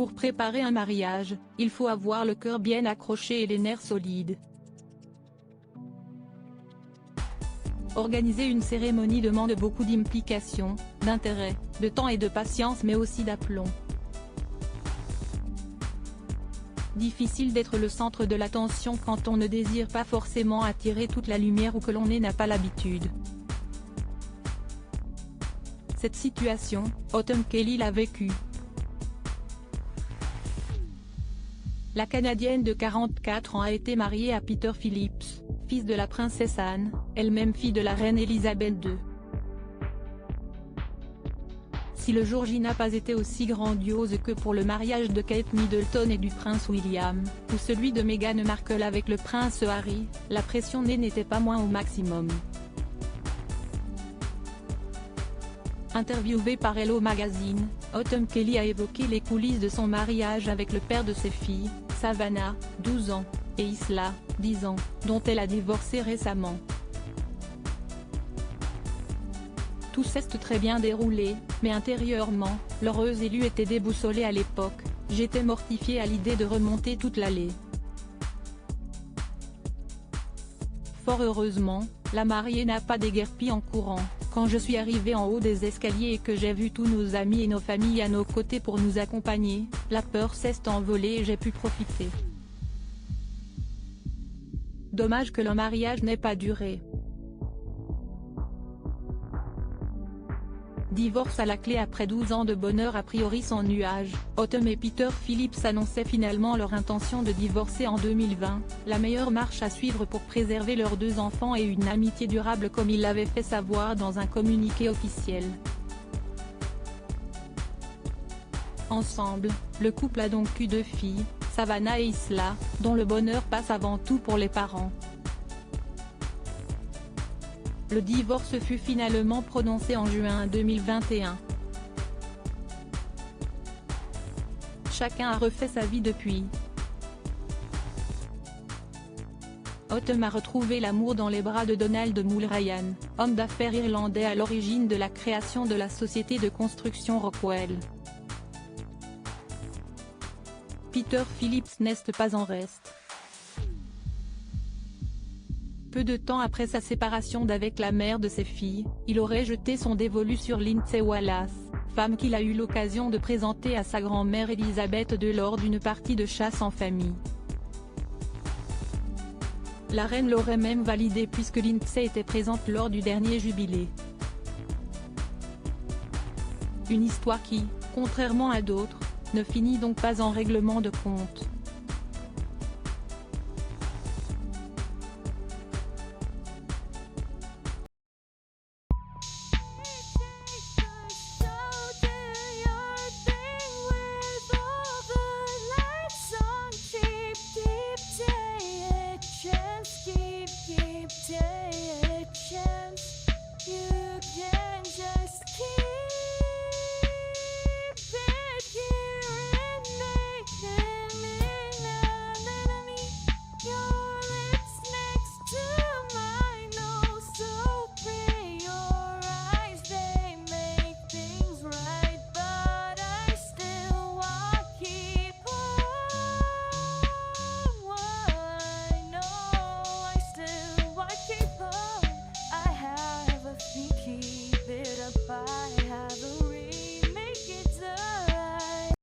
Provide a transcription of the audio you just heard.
Pour préparer un mariage, il faut avoir le cœur bien accroché et les nerfs solides. Organiser une cérémonie demande beaucoup d'implication, d'intérêt, de temps et de patience mais aussi d'aplomb. Difficile d'être le centre de l'attention quand on ne désire pas forcément attirer toute la lumière ou que l'on n'a pas l'habitude. Cette situation, Autumn Kelly l'a vécue. La Canadienne de 44 ans a été mariée à Peter Phillips, fils de la princesse Anne, elle-même fille de la reine Elisabeth II. Si le jour J n'a pas été aussi grandiose que pour le mariage de Kate Middleton et du prince William, ou celui de Meghan Markle avec le prince Harry, la pression n'était pas moins au maximum. Interviewée par Hello Magazine, Autumn Kelly a évoqué les coulisses de son mariage avec le père de ses filles, Savannah, 12 ans, et Isla, 10 ans, dont elle a divorcé récemment. Tout s'est très bien déroulé, mais intérieurement, l'heureuse élue était déboussolée à l'époque, j'étais mortifiée à l'idée de remonter toute l'allée. Fort heureusement, la mariée n'a pas déguerpi en courant, quand je suis arrivée en haut des escaliers et que j'ai vu tous nos amis et nos familles à nos côtés pour nous accompagner, la peur s'est envolée et j'ai pu profiter. Dommage que le mariage n'ait pas duré. Divorce à la clé après 12 ans de bonheur a priori sans nuage, Autumn et Peter Phillips annonçaient finalement leur intention de divorcer en 2020, la meilleure marche à suivre pour préserver leurs 2 enfants et une amitié durable comme ils l'avaient fait savoir dans un communiqué officiel. Ensemble, le couple a donc eu 2 filles, Savannah et Isla, dont le bonheur passe avant tout pour les parents. Le divorce fut finalement prononcé en juin 2021. Chacun a refait sa vie depuis. Autumn a retrouvé l'amour dans les bras de Donald Mulryan, homme d'affaires irlandais à l'origine de la création de la société de construction Rockwell. Peter Phillips n'est pas en reste. Peu de temps après sa séparation d'avec la mère de ses filles, il aurait jeté son dévolu sur Lindsay Wallace, femme qu'il a eu l'occasion de présenter à sa grand-mère Elisabeth II lors d'une partie de chasse en famille. La reine l'aurait même validé puisque Lindsay était présente lors du dernier jubilé. Une histoire qui, contrairement à d'autres, ne finit donc pas en règlement de compte. Keep it up, I have